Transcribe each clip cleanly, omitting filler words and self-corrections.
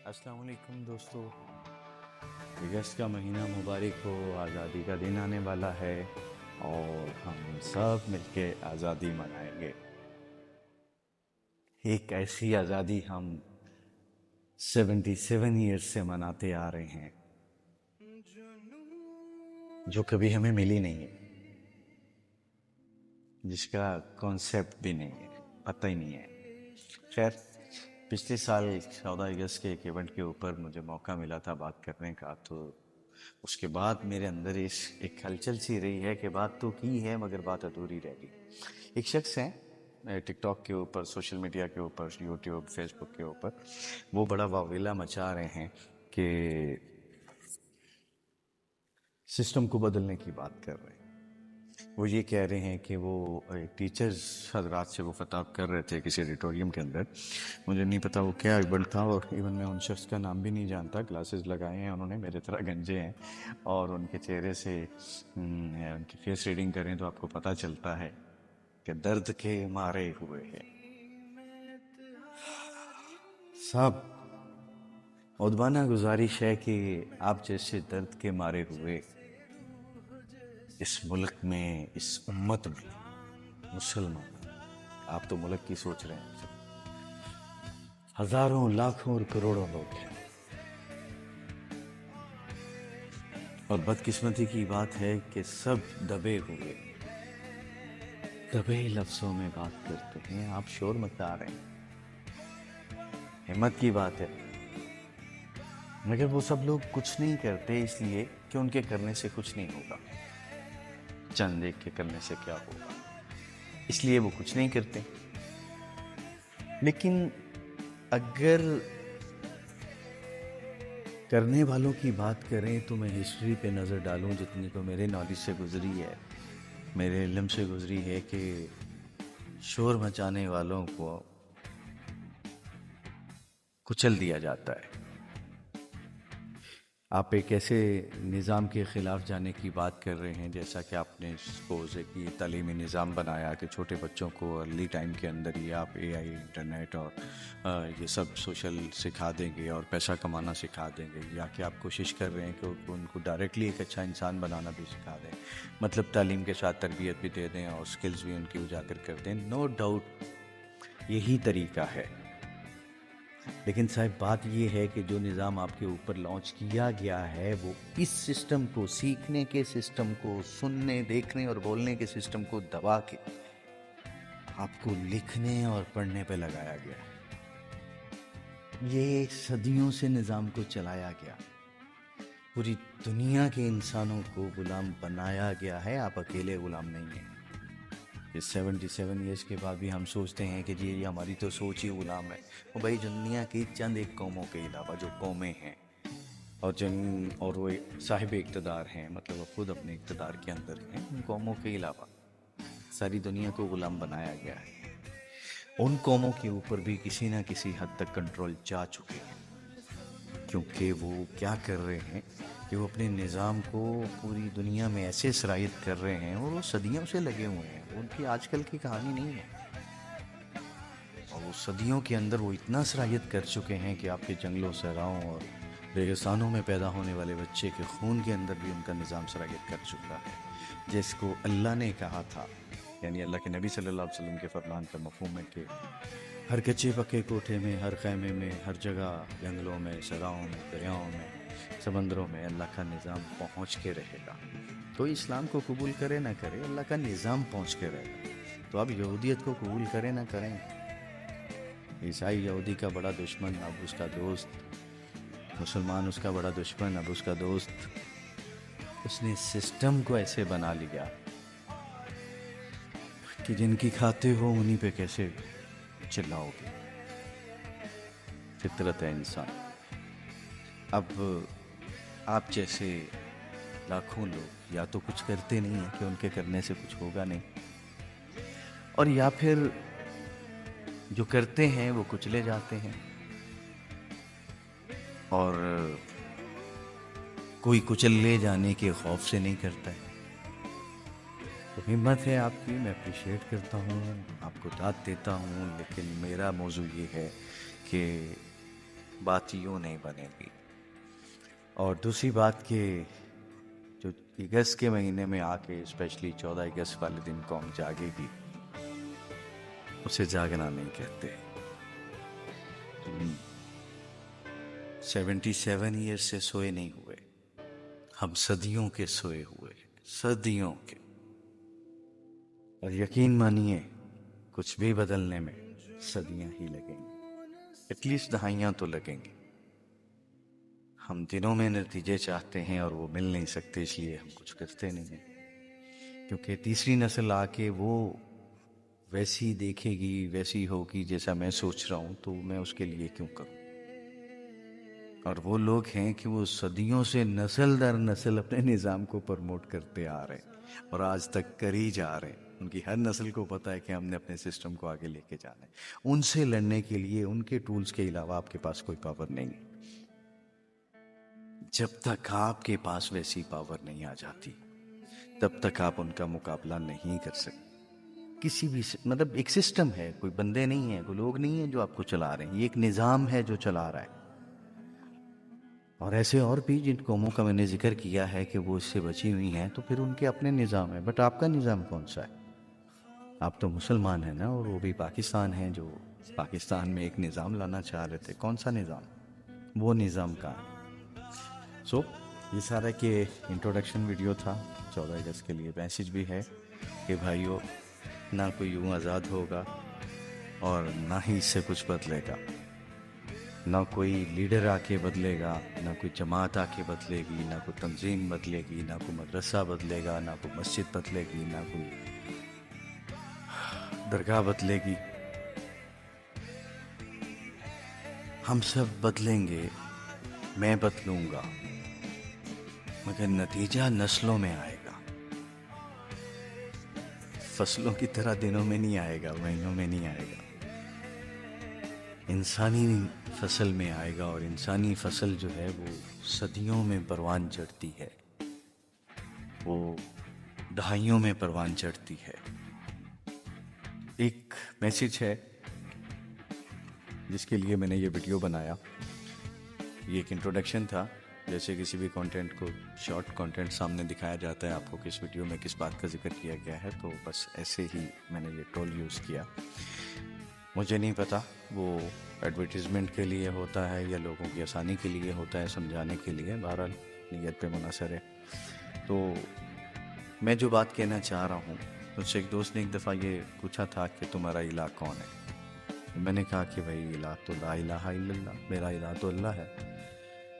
السلام علیکم دوستو، اگست کا مہینہ مبارک ہو، آزادی کا دن آنے والا ہے اور ہم سب مل کے آزادی منائیں گے۔ ایک ایسی آزادی ہم 77 ایئرس سے مناتے آ رہے ہیں جو کبھی ہمیں ملی نہیں ہے، جس کا کانسیپٹ بھی نہیں ہے، پتہ ہی نہیں ہے۔ خیر، پچھلے سال 14 اگست کے ایک ایونٹ کے اوپر مجھے موقع ملا تھا بات کرنے کا، تو اس کے بعد میرے اندر ایک ہلچل سی رہی ہے کہ بات تو کی ہے مگر بات ادھوری رہ گئی۔ ایک شخص ہیں ٹک ٹاک کے اوپر، سوشل میڈیا کے اوپر، یوٹیوب، فیس بک کے اوپر، وہ بڑا واویلا مچا رہے ہیں کہ سسٹم کو بدلنے کی بات کر رہے ہیں۔ وہ یہ کہہ رہے ہیں کہ وہ ٹیچرز حضرات سے وہ خطاب کر رہے تھے کسی ایڈیٹوریم کے اندر، مجھے نہیں پتا وہ کیا ایونٹ تھا، اور ایون میں ان شخص کا نام بھی نہیں جانتا۔ گلاسز لگائے ہیں انہوں نے، میرے طرح گنجے ہیں، اور ان کے چہرے سے ان کی فیس ریڈنگ کریں تو آپ کو پتہ چلتا ہے کہ درد کے مارے ہوئے ہیں۔ صاحب، ادوانہ گزارش ہے کہ آپ جیسے درد کے مارے ہوئے اس ملک میں، اس امت میں، مسلمان، آپ تو ملک کی سوچ رہے ہیں، ہزاروں، لاکھوں اور کروڑوں لوگ ہیں، اور بدقسمتی کی بات ہے کہ سب دبے ہوئے، دبے لفظوں میں بات کرتے ہیں۔ آپ شور مچا رہے ہیں، ہمت کی بات ہے، مگر وہ سب لوگ کچھ نہیں کرتے اس لیے کہ ان کے کرنے سے کچھ نہیں ہوگا، چند ایک کے کرنے سے کیا ہوگا، اس لیے وہ کچھ نہیں کرتے۔ لیکن اگر کرنے والوں کی بات کریں تو میں ہسٹری پہ نظر ڈالوں، جتنی تو میرے نالج سے گزری ہے، میرے علم سے گزری ہے، کہ شور مچانے والوں کو کچل دیا جاتا ہے۔ آپ ایک ایسے نظام کے خلاف جانے کی بات کر رہے ہیں جیسا کہ آپ نے سپوز ایک یہ تعلیمی نظام بنایا کہ چھوٹے بچوں کو ارلی ٹائم کے اندر ہی آپ اے آئی، انٹرنیٹ اور یہ سب سوشل سکھا دیں گے اور پیسہ کمانا سکھا دیں گے، یا کہ آپ کوشش کر رہے ہیں کہ ان کو ڈائریکٹلی ایک اچھا انسان بنانا بھی سکھا دیں، مطلب تعلیم کے ساتھ تربیت بھی دے دیں اور سکلز بھی ان کی اجاگر کر دیں۔ نو ڈاؤٹ یہی طریقہ ہے، لیکن صاحب بات یہ ہے کہ جو نظام آپ کے اوپر لانچ کیا گیا ہے وہ اس سسٹم کو، سیکھنے کے سسٹم کو، سننے، دیکھنے اور بولنے کے سسٹم کو دبا کے آپ کو لکھنے اور پڑھنے پہ لگایا گیا ہے۔ یہ صدیوں سے نظام کو چلایا گیا، پوری دنیا کے انسانوں کو غلام بنایا گیا ہے، آپ اکیلے غلام نہیں ہیں۔ اس 77 ایئرس کے بعد بھی ہم سوچتے ہیں کہ جی یہ ہماری تو سوچ ہی غلام ہے۔ وہ بھائی دنیا کی چند ایک قوموں کے علاوہ جو قومیں ہیں اور وہ صاحب اقتدار ہیں، مطلب وہ خود اپنے اقتدار کے اندر ہیں، ان قوموں کے علاوہ ساری دنیا کو غلام بنایا گیا ہے۔ ان قوموں کے اوپر بھی کسی نہ کسی حد تک کنٹرول جا چکے ہیں، کیونکہ وہ کیا کر رہے ہیں کہ وہ اپنے نظام کو پوری دنیا میں ایسے سرایت کر رہے ہیں، اور وہ صدیوں سے لگے ہوئے ہیں، ان کی آج کل کی کہانی نہیں ہے، اور وہ صدیوں کے اندر وہ اتنا سرایت کر چکے ہیں کہ آپ کے جنگلوں، صحراؤں اور ریگستانوں میں پیدا ہونے والے بچے کے خون کے اندر بھی ان کا نظام سرایت کر چکا ہے، جس کو اللہ نے کہا تھا، یعنی اللہ کے نبی صلی اللہ علیہ وسلم کے فرمان کا مفہوم ہے کہ ہر کچے پکے کوٹھے میں، ہر خیمے میں، ہر جگہ، جنگلوں میں، صحراؤں میں، دریاؤں میں، سمندروں میں اللہ کا نظام پہنچ کے رہے گا۔ کوئی اسلام کو قبول کرے نہ کرے، اللہ کا نظام پہنچ کے رہے گا۔ تو اب یہودیت کو قبول کرے نہ کریں، عیسائی یہودی کا بڑا دشمن اب اس کا دوست، مسلمان اس کا بڑا دشمن اب اس کا دوست، اس نے سسٹم کو ایسے بنا لیا کہ جن کی کھاتے ہو انہی پہ کیسے چلاؤ گے۔ فطرت ہے انسان۔ اب آپ جیسے لاکھوں لوگ یا تو کچھ کرتے نہیں ہیں کہ ان کے کرنے سے کچھ ہوگا نہیں، اور یا پھر جو کرتے ہیں وہ کچلے جاتے ہیں، اور کوئی کچل لے جانے کے خوف سے نہیں کرتا ہے۔ تو ہمت ہے آپ کی، میں اپریشیٹ کرتا ہوں، آپ کو داد دیتا ہوں، لیکن میرا موضوع یہ ہے کہ بات یوں نہیں بنے گی. اور دوسری بات کہ جو اگست کے مہینے میں آ کے اسپیشلی 14 اگست والے دن قوم جاگے گی، اسے جاگنا نہیں کہتے. 77 ایئرس سے سوئے نہیں ہوئے، ہم صدیوں کے سوئے ہوئے ہیں، صدیوں کے. اور یقین مانیے کچھ بھی بدلنے میں صدیاں ہی لگیں گی، ایٹ لیسٹ دہائیاں تو لگیں گی. ہم دنوں میں نتیجے چاہتے ہیں اور وہ مل نہیں سکتے، اس لیے ہم کچھ کرتے نہیں ہیں. کیونکہ تیسری نسل آ کے وہ ویسی دیکھے گی، ویسی ہوگی جیسا میں سوچ رہا ہوں، تو میں اس کے لیے کیوں کروں. اور وہ لوگ ہیں کہ وہ صدیوں سے نسل در نسل اپنے نظام کو پروموٹ کرتے آ رہے ہیں اور آج تک کر ہی جا رہے ہیں. ان کی ہر نسل کو پتہ ہے کہ ہم نے اپنے سسٹم کو آگے لے کے جانا ہے. ان سے لڑنے کے لیے ان کے ٹولز کے علاوہ آپ کے پاس کوئی پاور نہیں ہے. جب تک آپ کے پاس ویسی پاور نہیں آ جاتی تب تک آپ ان کا مقابلہ نہیں کر سکتے. کسی بھی مطلب ایک سسٹم ہے، کوئی بندے نہیں ہیں، کوئی لوگ نہیں ہیں جو آپ کو چلا رہے ہیں. یہ ایک نظام ہے جو چلا رہا ہے. اور ایسے اور بھی جن قوموں کا میں نے ذکر کیا ہے کہ وہ اس سے بچی ہوئی ہیں، تو پھر ان کے اپنے نظام ہیں. بٹ آپ کا نظام کون سا ہے؟ آپ تو مسلمان ہیں نا، اور وہ بھی پاکستان ہیں جو پاکستان میں ایک نظام لانا چاہ رہے تھے. کون سا نظام؟ وہ نظام کہاں ہے؟ سو یہ سارا کہ انٹروڈکشن ویڈیو تھا 14 اگست کے لیے. میسیج بھی ہے کہ بھائیو، نہ کوئی یوں آزاد ہوگا اور نہ ہی اس سے کچھ بدلے گا. نہ کوئی لیڈر آ کے بدلے گا، نہ کوئی جماعت آ کے بدلے گی، نہ کوئی تنظیم بدلے گی، نہ کوئی مدرسہ بدلے گا، نہ کوئی مسجد بدلے گی، نہ کوئی درگاہ بدلے گی. ہم سب بدلیں گے، میں بدلوں گا، مگر نتیجہ نسلوں میں آئے گا. فصلوں کی طرح دنوں میں نہیں آئے گا، مہینوں میں نہیں آئے گا. انسانی فصل میں آئے گا. اور انسانی فصل جو ہے وہ صدیوں میں پروان چڑھتی ہے، وہ دہائیوں میں پروان چڑھتی ہے. ایک میسیج ہے جس کے لیے میں نے یہ ویڈیو بنایا. یہ ایک انٹروڈکشن تھا. جیسے کسی بھی کانٹینٹ کو شارٹ کانٹینٹ سامنے دکھایا جاتا ہے آپ کو کس ویڈیو میں کس بات کا ذکر کیا گیا ہے، تو بس ایسے ہی میں نے یہ ٹول یوز کیا. مجھے نہیں پتا وہ ایڈورٹیزمنٹ کے لیے ہوتا ہے یا لوگوں کی آسانی کے لیے ہوتا ہے، سمجھانے کے لیے. بہرحال نیت پہ منحصر ہے. تو میں جو بات کہنا چاہ رہا ہوں، مجھ سے ایک دوست نے ایک دفعہ یہ پوچھا تھا کہ تمہارا الہ کون ہے. میں نے کہا کہ بھائی الہ تو لا الہ الا اللہ، میرا الہ تو اللہ ہے.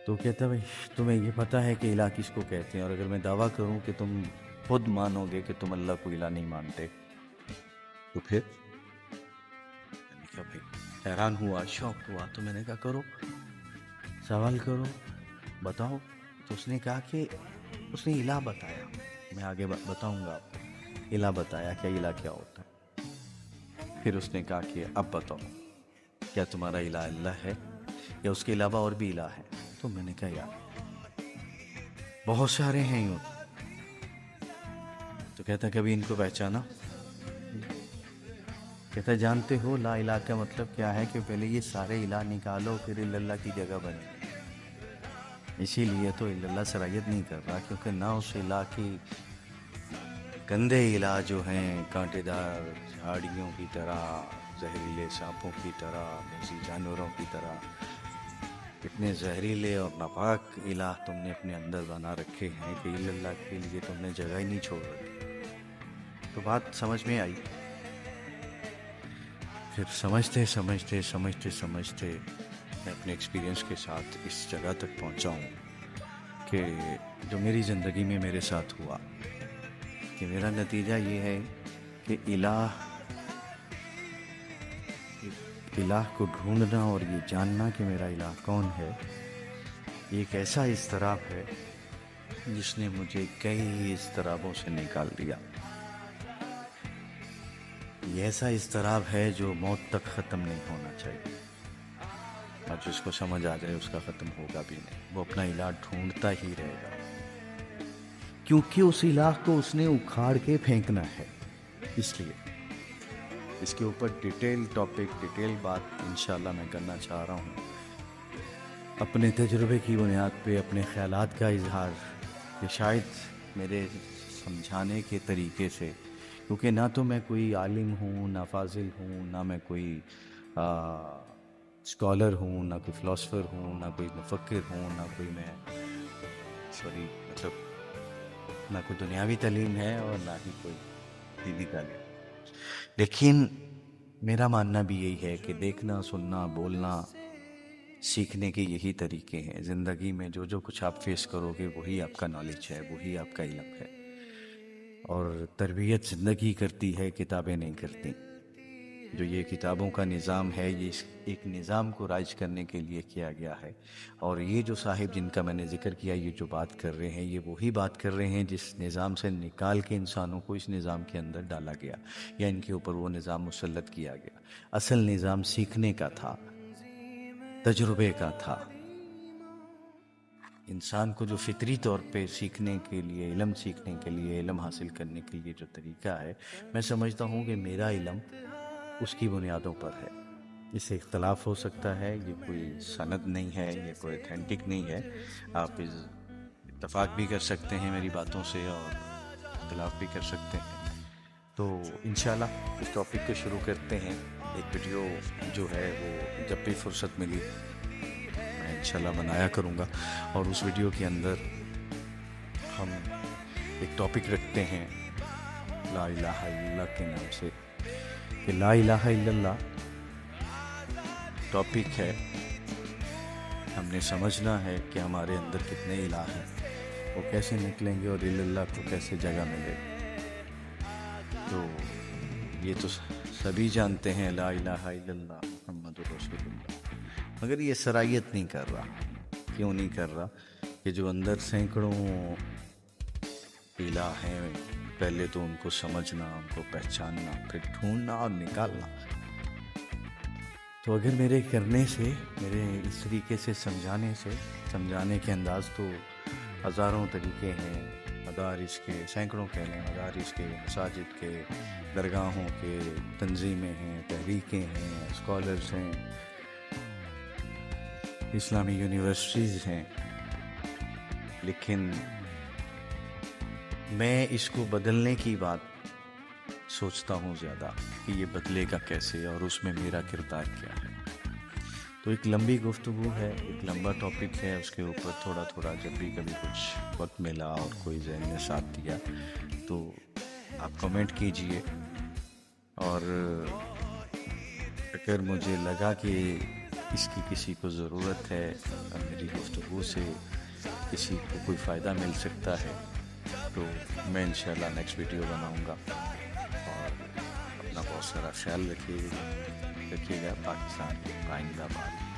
تو کہتا ہے بھائی تمہیں یہ پتہ ہے کہ الہ کس کو کہتے ہیں؟ اور اگر میں دعویٰ کروں کہ تم خود مانو گے کہ تم اللہ کو الہ نہیں مانتے تو پھر؟ میں نے کہا بھائی حیران ہوا، شوق ہوا. تو میں نے کہا کرو، سوال کرو، بتاؤ. تو اس نے کہا کہ اس نے الہ بتایا. میں آگے بتاؤں گا آپ کو. الہ بتایا کہ الہ کیا ہوتا ہے. پھر اس نے کہا کہ اب بتاؤ کیا تمہارا الہ اللہ ہے یا اس کے علاوہ اور بھی الہ ہے؟ تو میں نے کہا یار بہت سارے ہیں یوں. تو کہتا کبھی ان کو پہچانا؟ کہتا جانتے ہو لا الہ کا مطلب کیا ہے؟ کہ پہلے یہ سارے الہ نکالو پھر اللہ کی جگہ بنے. اسی لیے تو اللہ سرایت نہیں کر رہا، کیونکہ نہ اس الہ کی گندے الہ جو ہیں کانٹے دار جھاڑیوں کی طرح، زہریلے سانپوں کی طرح، موذی جانوروں کی طرح، اتنے زہریلے اور ناپاک الہ تم نے اپنے اندر بنا رکھے ہیں کہ اللہ کے لیے تم نے جگہ ہی نہیں چھوڑ رکھی. تو بات سمجھ میں آئی. پھر سمجھتے سمجھتے سمجھتے سمجھتے میں اپنے ایکسپیرینس کے ساتھ اس جگہ تک پہنچا ہوں کہ جو میری زندگی میں میرے ساتھ ہوا، کہ میرا نتیجہ یہ ہے کہ الہ کو ڈھونڈنا اور یہ جاننا کہ میرا الہ کون ہے، یہ ایک ایسا اضطراب ہے جس نے مجھے کئی اضطرابوں سے نکال دیا. یہ ایسا اضطراب ہے جو موت تک ختم نہیں ہونا چاہیے، اور جس کو سمجھ آ جائے اس کا ختم ہوگا بھی نہیں. وہ اپنا الہ ڈھونڈتا ہی رہے گا، کیونکہ اس الہ کو اس نے اکھاڑ کے پھینکنا ہے. اس لیے اس کے اوپر ڈیٹیل ٹاپک، ڈیٹیل بات انشاءاللہ میں کرنا چاہ رہا ہوں. اپنے تجربے کی بنیاد پہ اپنے خیالات کا اظہار، کہ شاید میرے سمجھانے کے طریقے سے، کیونکہ نہ تو میں کوئی عالم ہوں، نہ فاضل ہوں، نہ میں کوئی اسکالر ہوں، نہ کوئی فلاسفر ہوں، نہ کوئی مفکر ہوں، نہ کوئی میں نہ کوئی دنیاوی تعلیم ہے اور نہ ہی کوئی دینی تعلیم، لیکن میرا ماننا بھی یہی ہے کہ دیکھنا، سننا، بولنا، سیکھنے کے یہی طریقے ہیں۔ زندگی میں جو کچھ آپ فیس کرو گے وہی آپ کا نالج ہے، وہی آپ کا علم ہے، اور تربیت زندگی کرتی ہے، کتابیں نہیں کرتی۔ جو یہ کتابوں کا نظام ہے، یہ ایک نظام کو رائج کرنے کے لیے کیا گیا ہے، اور یہ جو صاحب جن کا میں نے ذکر کیا، یہ جو بات کر رہے ہیں، یہ وہی بات کر رہے ہیں جس نظام سے نکال کے انسانوں کو اس نظام کے اندر ڈالا گیا، یا ان کے اوپر وہ نظام مسلط کیا گیا۔ اصل نظام سیکھنے کا تھا، تجربے کا تھا۔ انسان کو جو فطری طور پہ سیکھنے کے لیے، علم سیکھنے کے لیے، علم حاصل کرنے کے لیے جو طریقہ ہے، میں سمجھتا ہوں کہ میرا علم اس کی بنیادوں پر ہے۔ اس سے اختلاف ہو سکتا ہے، یہ کوئی سند نہیں ہے، یہ کوئی اتھینٹک نہیں ہے، آپ اتفاق بھی کر سکتے ہیں میری باتوں سے اور اختلاف بھی کر سکتے ہیں۔ تو انشاءاللہ اس ٹاپک کو شروع کرتے ہیں۔ ایک ویڈیو جو ہے وہ جب بھی فرصت ملی میں انشاءاللہ بنایا کروں گا، اور اس ویڈیو کے اندر ہم ایک ٹاپک رکھتے ہیں لا الہ الا اللہ کے نام سے، کہ لا الہ الا اللہ ٹاپک ہے، ہم نے سمجھنا ہے کہ ہمارے اندر کتنے الہ ہیں، وہ کیسے نکلیں گے، اور الا اللہ کو کیسے جگہ ملے۔ تو یہ تو سبھی جانتے ہیں لا الہ الا اللہ محمد رسول اللہ، مگر یہ صلاحیت نہیں کر رہا۔ کیوں نہیں کر رہا؟ کہ جو اندر سینکڑوں الہ ہیں، پہلے تو ان کو سمجھنا، ان کو پہچاننا، پھر ڈھونڈنا اور نکالنا۔ تو اگر میرے کرنے سے، میرے اس طریقے سے سمجھانے کے انداز تو ہزاروں طریقے ہیں، مدارس کے سینکڑوں کہہ لیں، مدارس کے، مساجد کے، درگاہوں کے، تنظیمیں ہیں، تحریکیں ہیں، اسکالرز ہیں، اسلامی یونیورسٹیز ہیں، لیکن میں اس کو بدلنے کی بات سوچتا ہوں زیادہ، کہ یہ بدلے گا کیسے اور اس میں میرا کردار کیا ہے۔ تو ایک لمبی گفتگو ہے، ایک لمبا ٹاپک ہے، اس کے اوپر تھوڑا تھوڑا جب بھی کبھی کچھ وقت ملا اور کوئی ذہن نے ساتھ دیا تو آپ کمنٹ کیجئے، اور اگر مجھے لگا کہ اس کی کسی کو ضرورت ہے اور میری گفتگو سے کسی کو کوئی فائدہ مل سکتا ہے، تو میں انشاءاللہ نیکسٹ ویڈیو بناؤں گا۔ اور اپنا بہت سارا خیال رکھیے گا۔ پاکستان آئندہ باد۔